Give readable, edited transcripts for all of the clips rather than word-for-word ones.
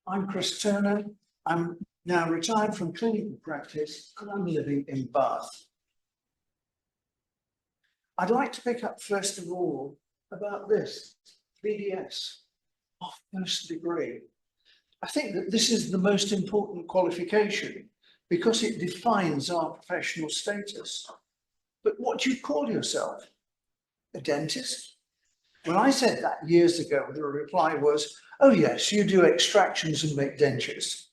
I'm Chris Turner. I'm now retired from clinical practice and I'm living in Bath. I'd like to pick up first of all about this, BDS, of first degree. I think that this is the most important qualification because it defines our professional status. But what do you call yourself? A dentist? When I said that years ago, the reply was, oh yes, you do extractions and make dentures.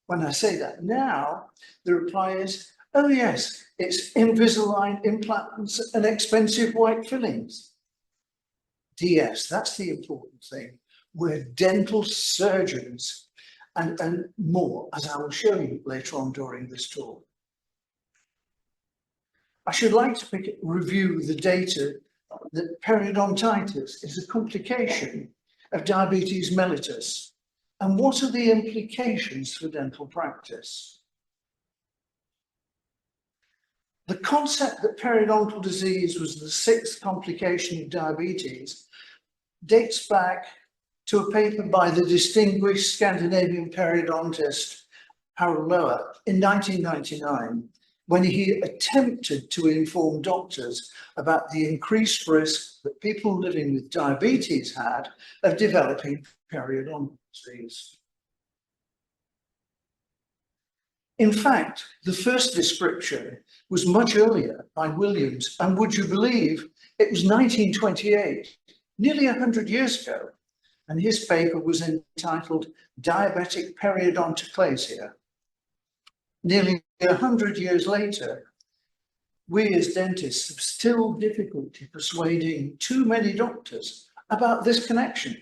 When I say that now, the reply is, oh yes, it's Invisalign implants and expensive white fillings. DS, that's the important thing. We're dental surgeons and more, as I will show you later on during this talk. I should like to review the data that periodontitis is a complication of diabetes mellitus. And what are the implications for dental practice? The concept that periodontal disease was the sixth complication of diabetes dates back to a paper by the distinguished Scandinavian periodontist Harold Lower in 1999, when he attempted to inform doctors about the increased risk that people living with diabetes had of developing periodontal disease. In fact, the first description was much earlier by Williams, and would you believe it was 1928, nearly 100 years ago, and his paper was entitled Diabetic Periodonticlasia. Nearly 100 years later, we as dentists have still difficulty persuading too many doctors about this connection.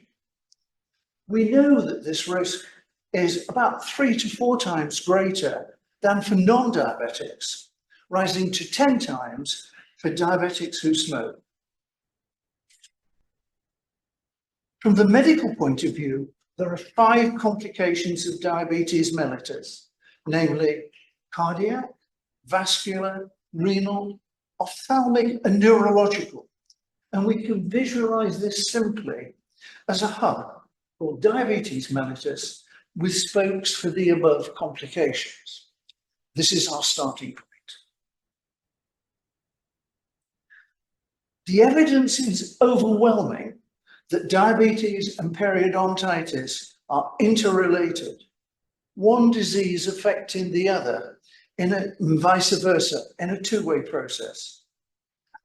We know that this risk is about 3 to 4 times greater than for non-diabetics, rising to 10 times for diabetics who smoke. From the medical point of view, there are 5 complications of diabetes mellitus, namely cardiac, vascular, renal, ophthalmic, and neurological. And we can visualize this simply as a hub called diabetes mellitus with spokes for the above complications. This is our starting point. The evidence is overwhelming that diabetes and periodontitis are interrelated, one disease affecting the other and vice versa in a two-way process.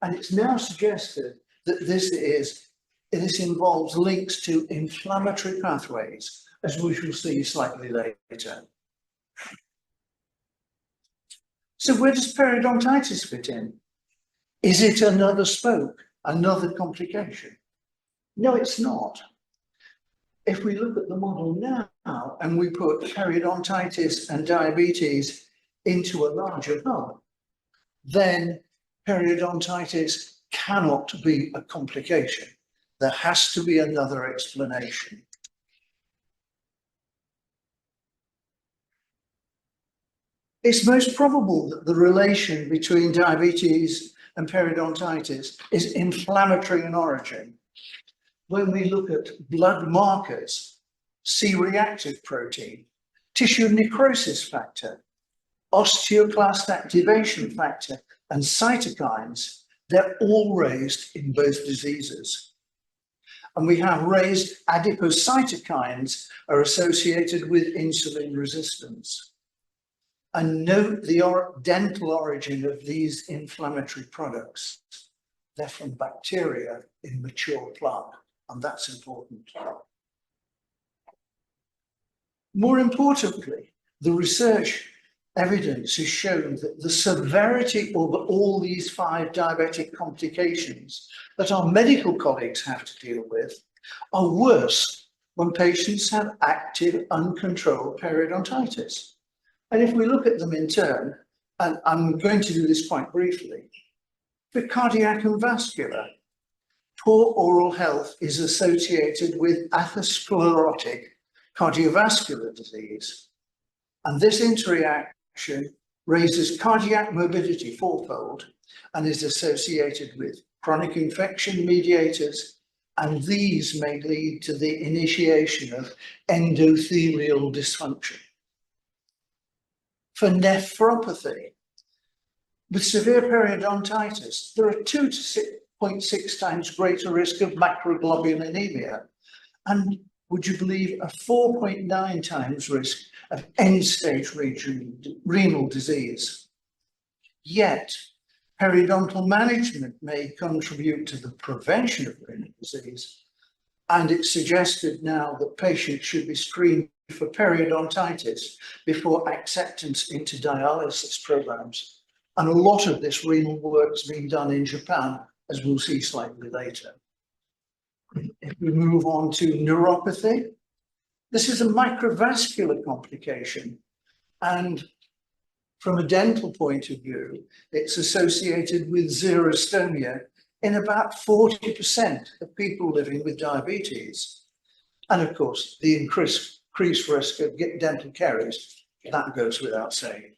And it's now suggested that this involves links to inflammatory pathways, as we shall see slightly later. So where does periodontitis fit in? Is it another spoke, another complication? No, it's not. If we look at the model now and we put periodontitis and diabetes into a larger hub, then periodontitis cannot be a complication. There has to be another explanation. It's most probable that the relation between diabetes and periodontitis is inflammatory in origin. When we look at blood markers, C-reactive protein, tissue necrosis factor, osteoclast activation factor, and cytokines, they're all raised in both diseases. And we have raised adipocytokines are associated with insulin resistance. And note the dental origin of these inflammatory products. They're from bacteria in mature plaque, and that's important. More importantly, the research evidence has shown that the severity of all these 5 diabetic complications that our medical colleagues have to deal with are worse when patients have active, uncontrolled periodontitis. And if we look at them in turn, and I'm going to do this quite briefly, for cardiac and vascular, poor oral health is associated with atherosclerotic cardiovascular disease. And this interaction raises cardiac morbidity 4-fold and is associated with chronic infection mediators, and these may lead to the initiation of endothelial dysfunction. For nephropathy, with severe periodontitis, there are 2 to 6.6 times greater risk of macroglobulinemia, and would you believe a 4.9 times risk of end-stage renal disease. Yet, periodontal management may contribute to the prevention of renal disease, and it's suggested now that patients should be screened for periodontitis before acceptance into dialysis programs. And a lot of this renal work is being done in Japan, as we'll see slightly later. If we move on to neuropathy, this is a microvascular complication, and from a dental point of view, it's associated with xerostomia in about 40% of people living with diabetes. And of course, the increased risk of dental caries, that goes without saying.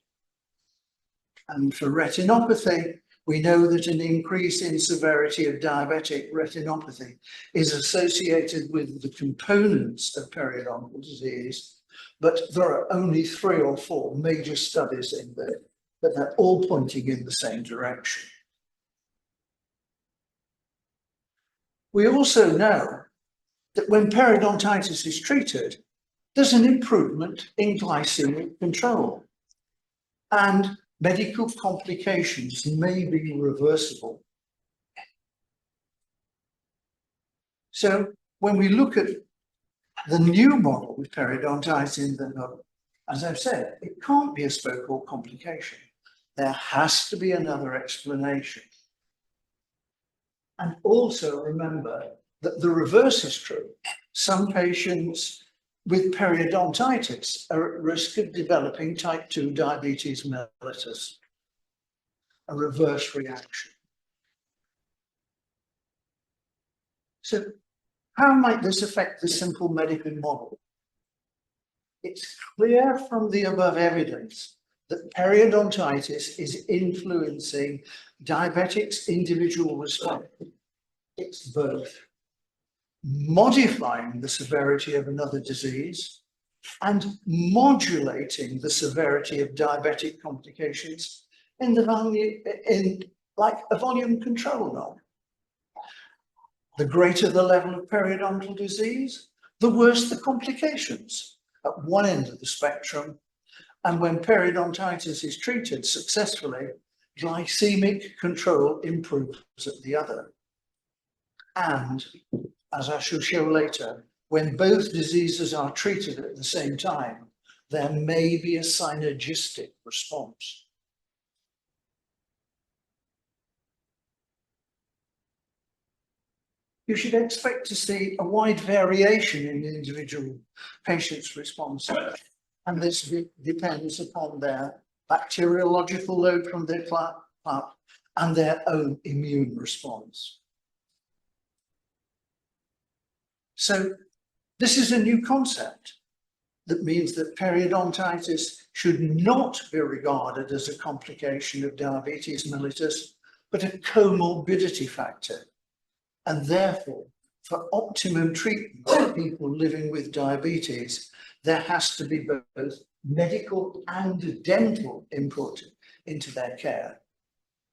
And for retinopathy, we know that an increase in severity of diabetic retinopathy is associated with the components of periodontal disease, but there are only 3 or 4 major studies in there, but they're all pointing in the same direction. We also know that when periodontitis is treated, there's an improvement in glycemic control, and medical complications may be reversible. So when we look at the new model with periodontitis in the nub, as I've said, it can't be a spoke or complication. There has to be another explanation. And also remember that the reverse is true. Some patients with periodontitis are at risk of developing type 2 diabetes mellitus, a reverse reaction. So how might this affect the simple medical model? It's clear from the above evidence that periodontitis is influencing diabetics' individual response. It's both modifying the severity of another disease and modulating the severity of diabetic complications like a volume control knob. The greater the level of periodontal disease, the worse the complications at one end of the spectrum. And when periodontitis is treated successfully, glycemic control improves at the other. And as I shall show later, when both diseases are treated at the same time, there may be a synergistic response. You should expect to see a wide variation in individual patients' responses, and this depends upon their bacteriological load from their plaque and their own immune response. So this is a new concept that means that periodontitis should not be regarded as a complication of diabetes mellitus, but a comorbidity factor. And therefore, for optimum treatment of people living with diabetes, there has to be both medical and dental input into their care.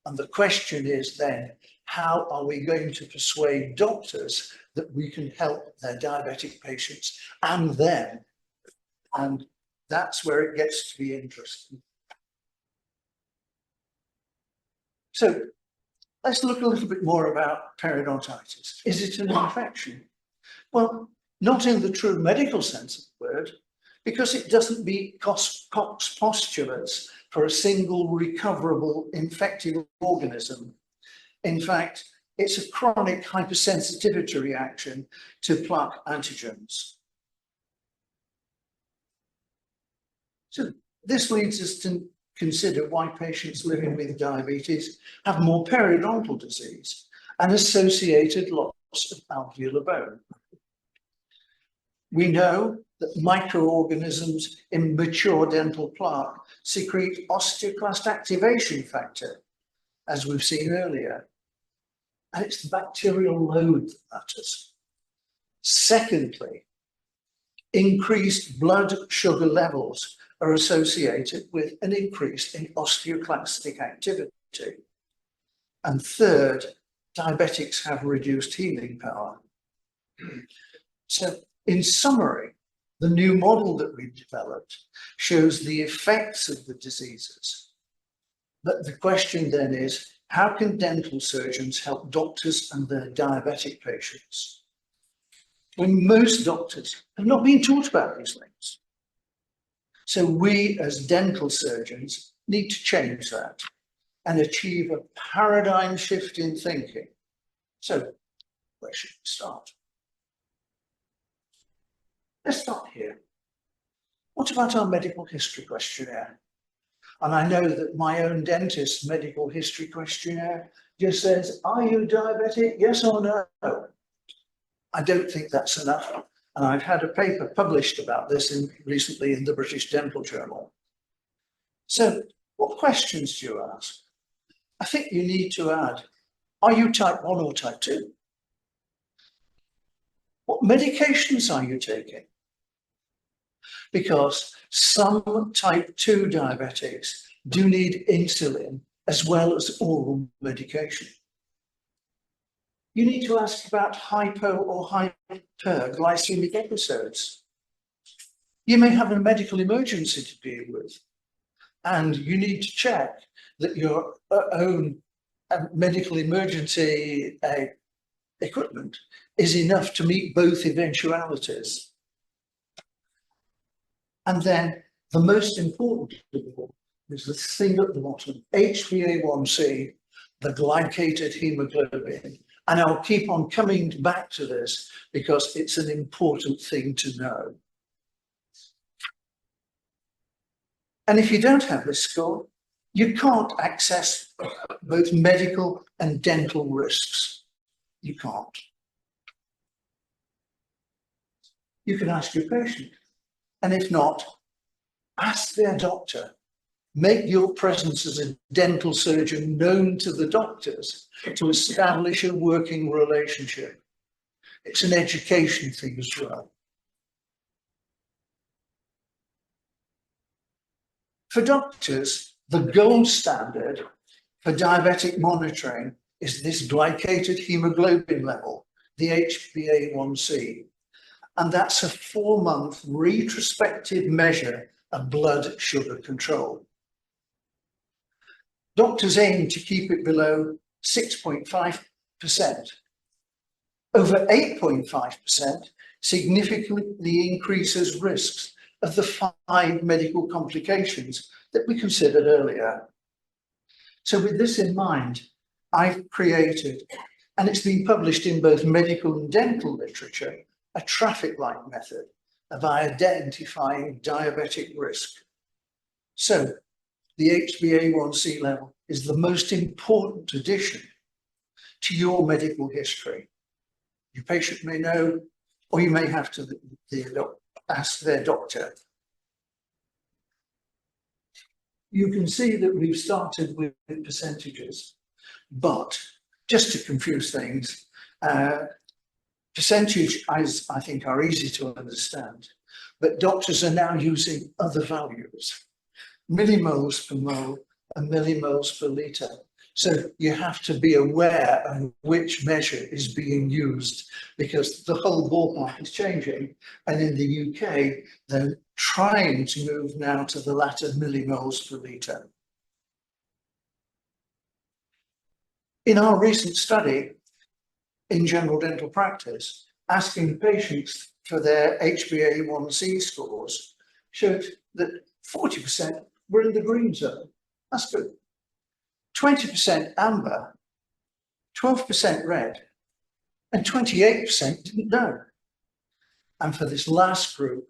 And the question is then, how are we going to persuade doctors that we can help their diabetic patients and them? And that's where it gets to be interesting. So let's look a little bit more about periodontitis. Is it an infection? Well, not in the true medical sense of the word, because it doesn't meet Koch's postulates for a single recoverable infective organism. In fact, it's a chronic hypersensitivity reaction to plaque antigens. So this leads us to consider why patients living with diabetes have more periodontal disease and associated loss of alveolar bone. We know that microorganisms in mature dental plaque secrete osteoclast activation factor, as we've seen earlier. And it's the bacterial load that matters. Secondly, increased blood sugar levels are associated with an increase in osteoclastic activity. And third, diabetics have reduced healing power. So in summary, the new model that we've developed shows the effects of the diseases. But the question then is, how can dental surgeons help doctors and their diabetic patients? When most doctors have not been taught about these things. So we as dental surgeons need to change that and achieve a paradigm shift in thinking. So where should we start? Let's start here. What about our medical history questionnaire? And I know that my own dentist's medical history questionnaire just says, are you diabetic? Yes or no? I don't think that's enough. And I've had a paper published about this recently in the British Dental Journal. So what questions do you ask? I think you need to add, are you type 1 or type 2? What medications are you taking? Because some type 2 diabetics do need insulin as well as oral medication. You need to ask about hypo or hyperglycemic episodes. You may have a medical emergency to deal with, and you need to check that your own medical emergency equipment is enough to meet both eventualities. And then the most important of all is the thing at the bottom, HbA1c, the glycated hemoglobin. And I'll keep on coming back to this because it's an important thing to know. And if you don't have this score, you can't access both medical and dental risks. You can't. You can ask your patient, and if not, ask their doctor. Make your presence as a dental surgeon known to the doctors to establish a working relationship. It's an education thing as well. For doctors, the gold standard for diabetic monitoring is this glycated hemoglobin level, the HbA1c. And that's a 4-month retrospective measure of blood sugar control. Doctors aim to keep it below 6.5%. Over 8.5% significantly increases risks of the 5 medical complications that we considered earlier. So with this in mind, I've created, and it's been published in both medical and dental literature, a traffic light method of identifying diabetic risk. So the HbA1c level is the most important addition to your medical history. Your patient may know, or you may have to ask their doctor. You can see that we've started with percentages, but just to confuse things, percentage, I think, are easy to understand, but doctors are now using other values, millimoles per mole and millimoles per litre. So you have to be aware of which measure is being used because the whole ballpark is changing. And in the UK, they're trying to move now to the latter millimoles per litre. In our recent study in general dental practice, asking patients for their HbA1c scores showed that 40% were in the green zone. That's good. 20% amber, 12% red, and 28% didn't know. And for this last group,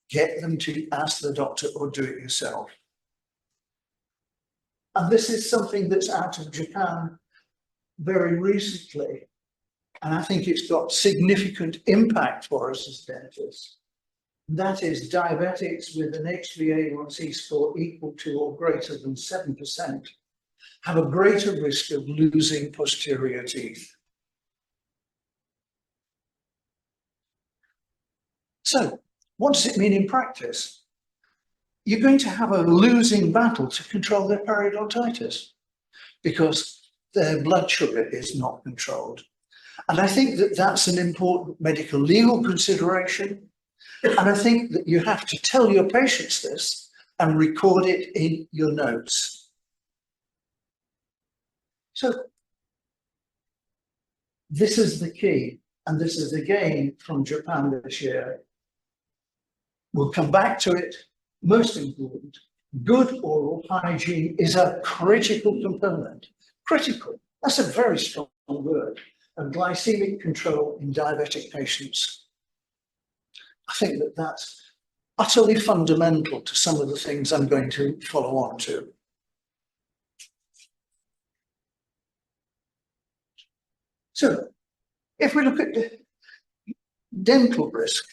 get them to ask the doctor or do it yourself. And this is something that's out of Japan very recently. And I think it's got significant impact for us as dentists. That is, diabetics with an HbA1c score equal to or greater than 7% have a greater risk of losing posterior teeth. So what does it mean in practice? You're going to have a losing battle to control their periodontitis because their blood sugar is not controlled. And I think that that's an important medical legal consideration. And I think that you have to tell your patients this and record it in your notes. So this is the key, and this is again from Japan this year. We'll come back to it. Most important, good oral hygiene is a critical component. Critical, that's a very strong word. And glycemic control in diabetic patients. I think that that's utterly fundamental to some of the things I'm going to follow on to. So, if we look at dental risk,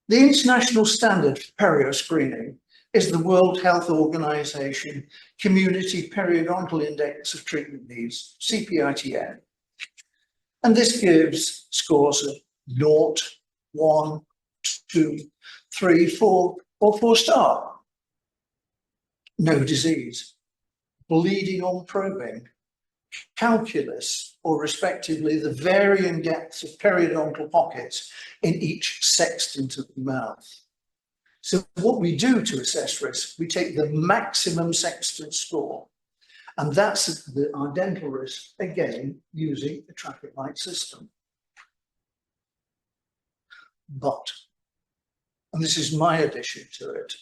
the international standard for perio screening is the World Health Organization Community Periodontal Index of Treatment Needs, CPITN. And this gives scores of 0, 1, 2, 3, 4, or 4-star. No disease, bleeding on probing, calculus, or respectively the varying depths of periodontal pockets in each sextant of the mouth. So what we do to assess risk, we take the maximum sextant score, and that's our dental risk, again, using a traffic light system. But, and this is my addition to it,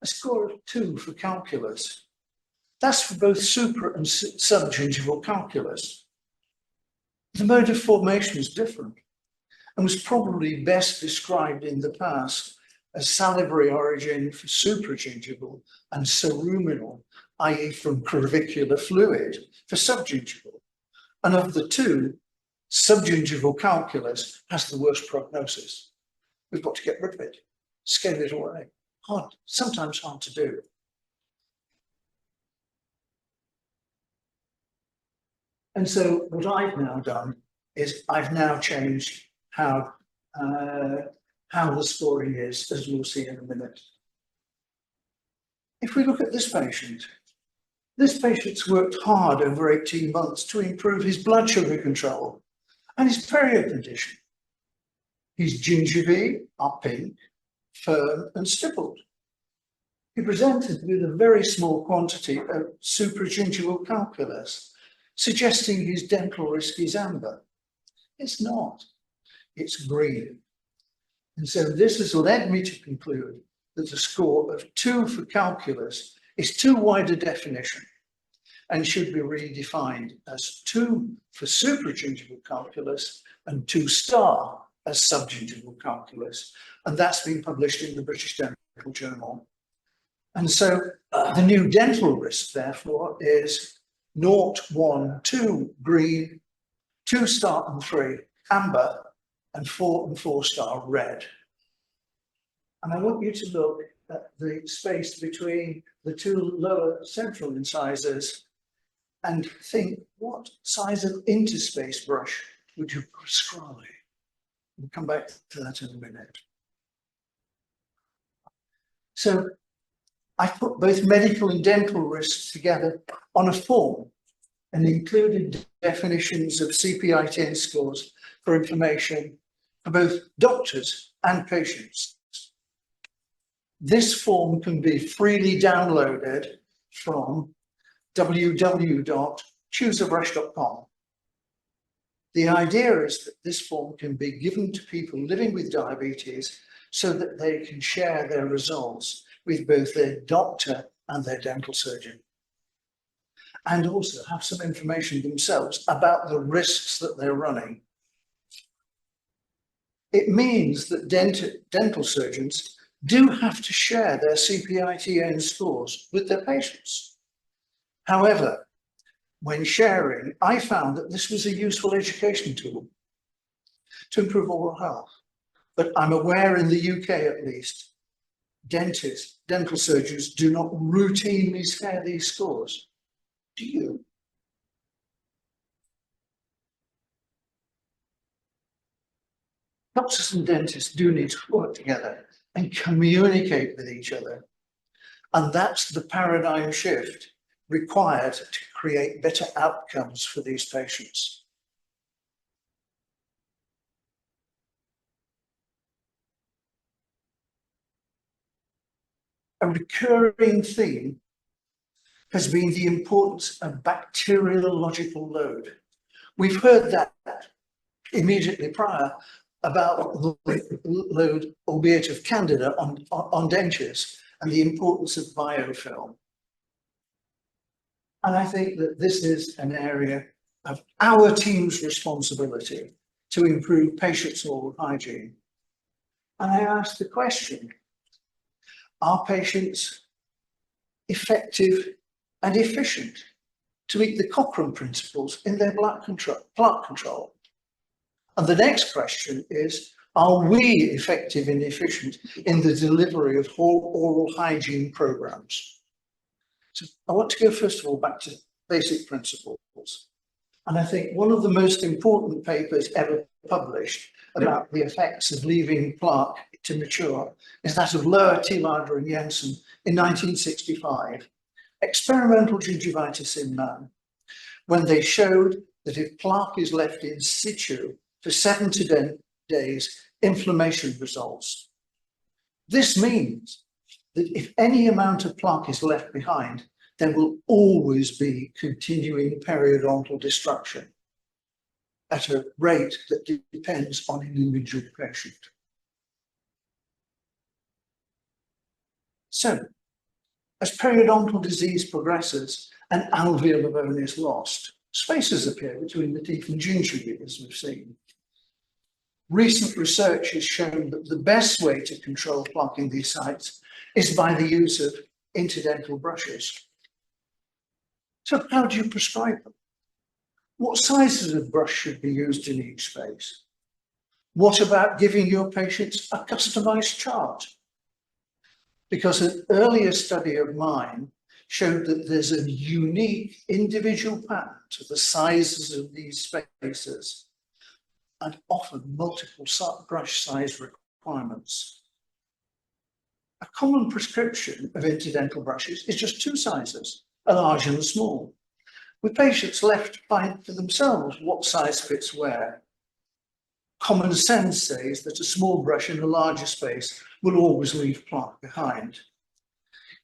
a score of 2 for calculus. That's for both supra and subgingival calculus. The mode of formation is different and was probably best described in the past as salivary origin for supragingival and ceruminal, i.e. from crevicular fluid, for subgingival. And of the two, subgingival calculus has the worst prognosis. We've got to get rid of it, scale it away. Hard, sometimes hard to do. And so what I've now done is I've now changed how the scoring is, as we'll see in a minute. If we look at this patient's worked hard over 18 months to improve his blood sugar control and his perio condition. His gingivae are pink, firm and stippled. He presented with a very small quantity of supragingival calculus, suggesting his dental risk is amber. It's not, it's green. And so this has led me to conclude that a score of 2 for calculus is too wide a definition and should be redefined as 2 for supragingival calculus and 2-star as subgingival calculus. And that's been published in the British Dental Journal. And so the new dental risk, therefore, is 0, 1, 2 green, 2-star and 3 amber, and 4 and 4-star red. And I want you to look at the space between the 2 lower central incisors and think, what size of interspace brush would you prescribe? We'll come back to that in a minute. So I put both medical and dental risks together on a form and included definitions of CPI-10 scores for information for both doctors and patients. This form can be freely downloaded from www.chooseabrush.com. The idea is that this form can be given to people living with diabetes so that they can share their results with both their doctor and their dental surgeon, and also have some information themselves about the risks that they're running. It means that dental surgeons do have to share their CPI-TN scores with their patients. However, when sharing, I found that this was a useful education tool to improve oral health. But I'm aware in the UK at least, dentists, dental surgeons do not routinely share these scores. Do you? doctors and dentists do need to work together and communicate with each other. And that's the paradigm shift required to create better outcomes for these patients. A recurring theme has been the importance of bacteriological load. We've heard that immediately prior about the load, albeit of candida, on dentures and the importance of biofilm. And I think that this is an area of our team's responsibility to improve patients' oral hygiene. And I asked the question, are patients effective and efficient to meet the Cochrane principles in their plaque control? And the next question is, are we effective and efficient in the delivery of whole oral hygiene programs? So I want to go first of all back to basic principles. And I think one of the most important papers ever published about the effects of leaving plaque to mature is that of Lohr, Thielader and Jensen in 1965, experimental gingivitis in man, when they showed that if plaque is left in situ for 7 to 10 days, inflammation results. This means that if any amount of plaque is left behind, there will always be continuing periodontal destruction at a rate that depends on an individual patient. So, as periodontal disease progresses and alveolar bone is lost, spaces appear between the teeth and gingiva, as we've seen. Recent research has shown that the best way to control plaque in these sites is by the use of interdental brushes. So how do you prescribe them? What sizes of brush should be used in each space? What about giving your patients a customized chart? Because an earlier study of mine showed that there's a unique individual pattern to the sizes of these spaces and often multiple brush size requirements. A common prescription of interdental brushes is just 2 sizes, a large and a small, with patients left to find for themselves what size fits where. Common sense says that a small brush in a larger space will always leave plaque behind.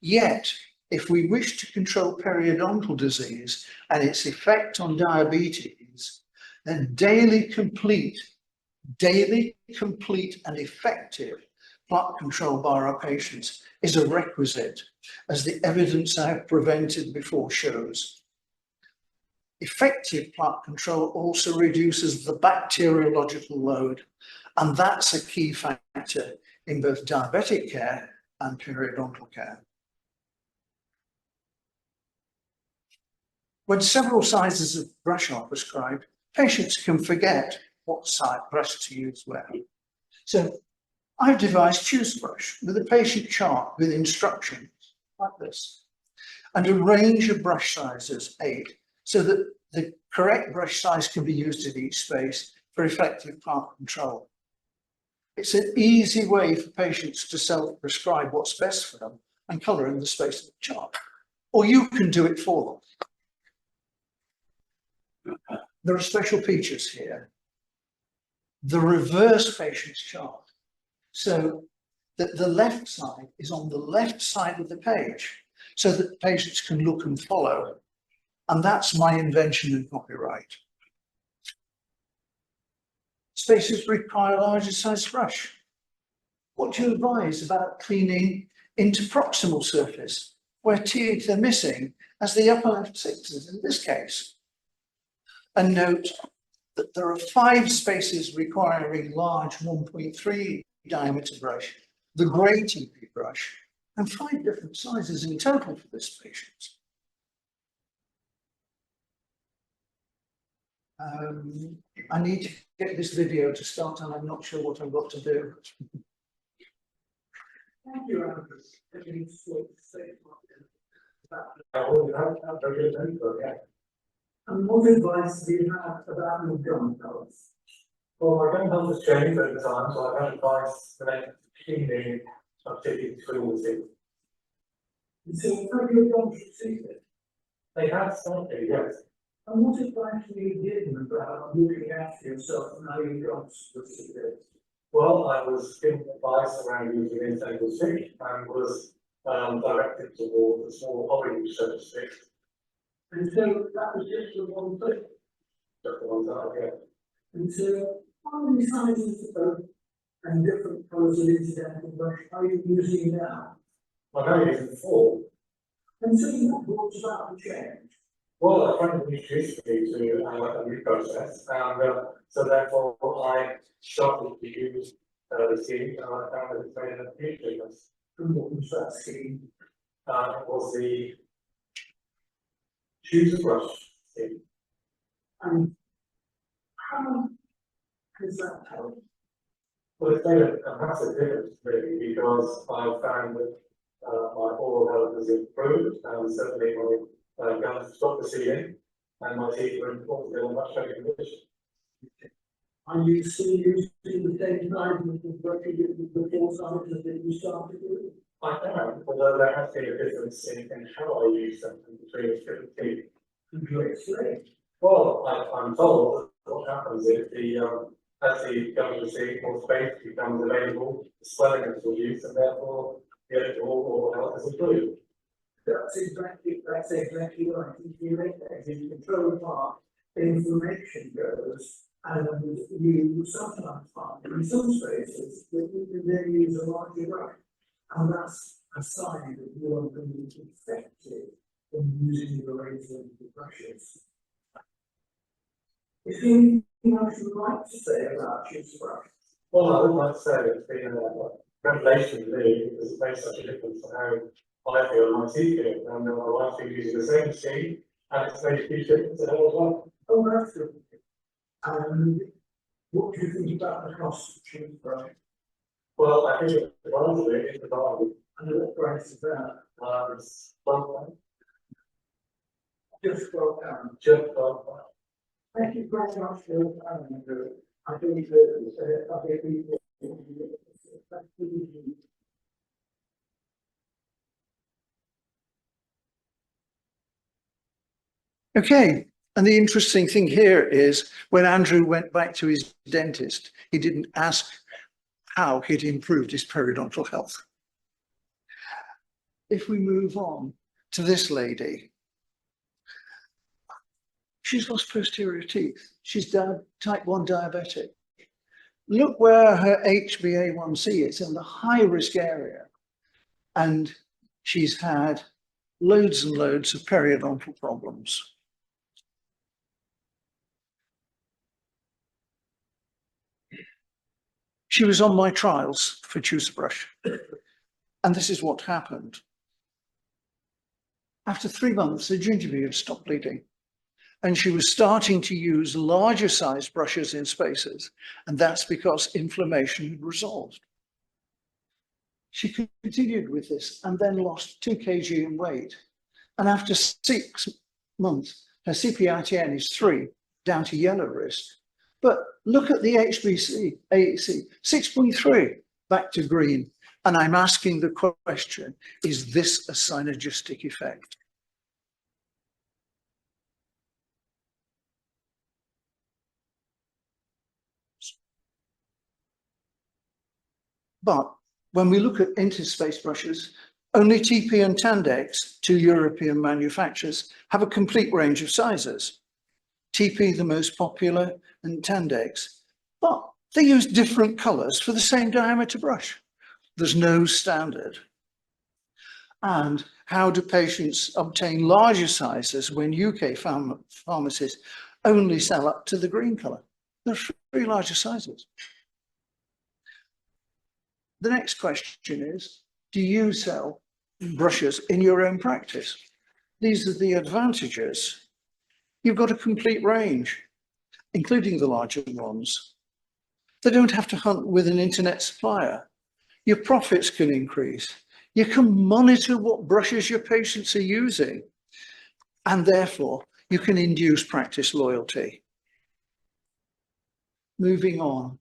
Yet, if we wish to control periodontal disease and its effect on diabetes, then daily complete and effective plaque control by our patients is a requisite, as the evidence I have presented before shows. Effective plaque control also reduces the bacteriological load, and that's a key factor in both diabetic care and periodontal care. When several sizes of brush are prescribed, patients can forget what size brush to use where. So I've devised Choose Brush with a patient chart with instructions like this, and a range of brush sizes, 8, so that the correct brush size can be used in each space for effective plaque control. It's an easy way for patients to self-prescribe what's best for them and colour in the space of the chart, or you can do it for them. There are special features here. The reverse patient's chart, so that the left side is on the left side of the page, so that patients can look and follow. And that's my invention and copyright. Spaces require a larger size brush. What do you advise about cleaning interproximal surface, where teeth are missing, as the upper left 6 is in this case? And note that there are 5 spaces requiring large 1.3 diameter brush, the grey TP brush, and 5 different sizes in total for this patient. I need to get this video to start, and I'm not sure what I've got to do. Thank you, and what advice do you have about your gum colors? Well, my dental health has changed over time, so I've had advice for next cleaning of taking schools in. So have you gone to see it? They have slightly, yes. And what advice were you given about looking after yourself and how you got to see it? Well, I was given advice around using intended sick and was directed towards a small hobby, so to speak. And so that was just the one thing. Just the ones that I get. And so how many sizes of and different colours of incidental brush are you using now? I'm only using 4. And so what brought about the change? Well, a friend introduced me to a new process, and so therefore I started to use the scheme, and I found that it's made a huge difference. And what was that scheme? It was the choose a brush scheme. And how has that helped? Well, it's made a massive difference really, because I found that my oral health has improved, and certainly my gums stopped receding, and my teeth were in a much better condition. Are you still using the same size of the brush you did before sizes that you started with? I am, although there has been a difference in how I use them between the different teeth. Could you explain? Well, I'm told that what happens is as the gums recede, more space becomes available, the swelling is reduced, and therefore the overall health is improved. That's exactly right. If you make that, if you control part, the information goes, and you sometimes find in some spaces that you can then use a larger brush. And that's a sign that you are going to be effective in using the razor and the brushes. Is there anything else you'd like to say about choose brush? Well, I would like to say it's been a revelation to me, because it makes such a difference to how I feel and my teeth feel, and my wife's been using the same scheme, and it's made a huge difference to her as well. Oh, that's good. And what do you think about the cost of choose brush? Well, I think the advantage of it is the value. And what price is that? It's £12. Just £12. Just £12. Thank you very much for your time. I think that other people. Okay, and the interesting thing here is when Andrew went back to his dentist, he didn't ask how he'd improved his periodontal health. If we move on to this lady, she's lost posterior teeth. She's type 1 diabetic. Look where her HbA1c is in the high risk area. And she's had loads and loads of periodontal problems. She was on my trials for choose a brush. And this is what happened. After 3 months, the gingiva had stopped bleeding. And she was starting to use larger sized brushes in spaces. And that's because inflammation had resolved. She continued with this and then lost 2 kg in weight. And after 6 months, her CPITN is 3, down to yellow wrist. But look at the HBC, AEC, 6.3, back to green. And I'm asking the question, is this a synergistic effect? But when we look at interspace brushes, only TP and Tandex, 2 European manufacturers, have a complete range of sizes. TP the most popular and Tandex, but they use different colors for the same diameter brush. There's no standard. And how do patients obtain larger sizes when UK pharmacies only sell up to the green color? There's 3 larger sizes. The next question is, do you sell brushes in your own practice? These are the advantages. You've got a complete range, including the larger ones. They don't have to hunt with an internet supplier. Your profits can increase. You can monitor what brushes your patients are using, and therefore you can induce practice loyalty. moving on.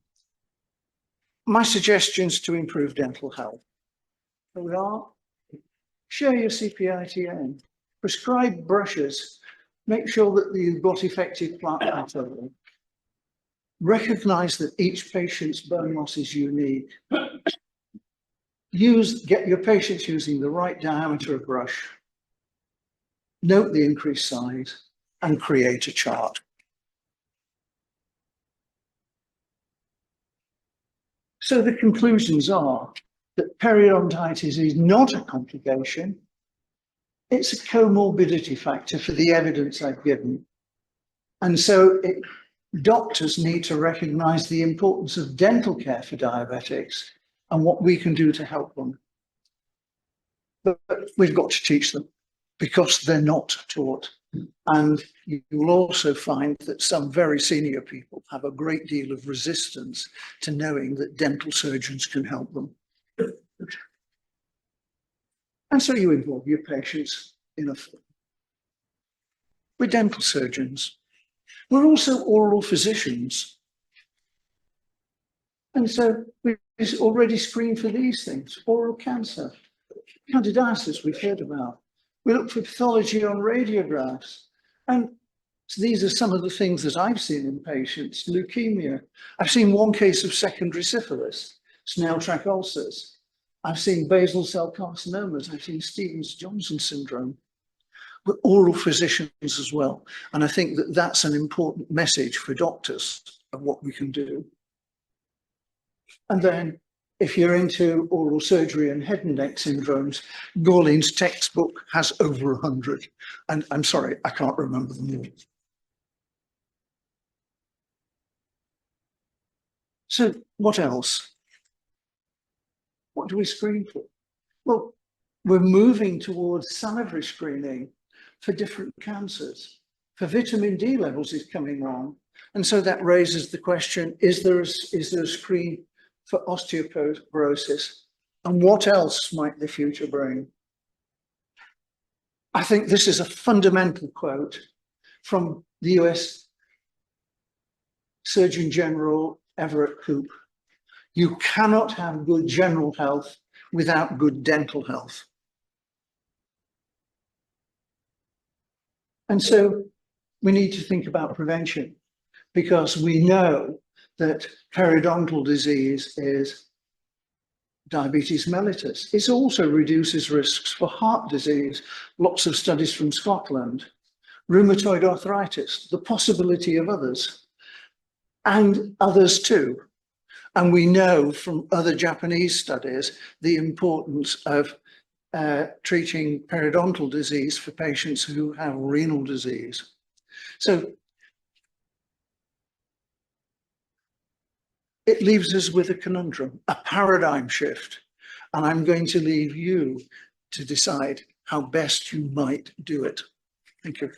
My suggestions to improve dental health. Here we are. Share your CPITN. Prescribe brushes. Make sure that you've got effective plaque control. Recognize that each patient's bone loss is unique. Get your patients using the right diameter of brush. Note the increased size and create a chart. So the conclusions are that periodontitis is not a complication. It's a comorbidity factor for the evidence I've given. And so doctors need to recognize the importance of dental care for diabetics and what we can do to help them. But we've got to teach them because they're not taught. And you will also find that some very senior people have a great deal of resistance to knowing that dental surgeons can help them. And so you involve your patients in we're dental surgeons. We're also oral physicians. And so we already screen for these things: oral cancer, candidiasis we've heard about. We look for pathology on radiographs. And so these are some of the things that I've seen in patients: leukemia. I've seen one case of secondary syphilis, snail track ulcers. I've seen basal cell carcinomas. I've seen Stevens-Johnson syndrome. We're oral physicians as well. And I think that that's an important message for doctors of what we can do. And then if you're into oral surgery and head and neck syndromes, Gorling's textbook has over 100. And I'm sorry, I can't remember them all. So what else? What do we screen for? Well, we're moving towards salivary screening for different cancers. For vitamin D levels is coming on. And so that raises the question, is there a screen for osteoporosis? And what else might the future bring? I think this is a fundamental quote from the US Surgeon General Everett Koop. You cannot have good general health without good dental health. And so we need to think about prevention, because we know that periodontal disease is diabetes mellitus. It also reduces risks for heart disease. Lots of studies from Scotland. Rheumatoid arthritis, the possibility of others, and others too. And we know from other Japanese studies the importance of treating periodontal disease for patients who have renal disease. So it leaves us with a conundrum, a paradigm shift. And I'm going to leave you to decide how best you might do it. Thank you.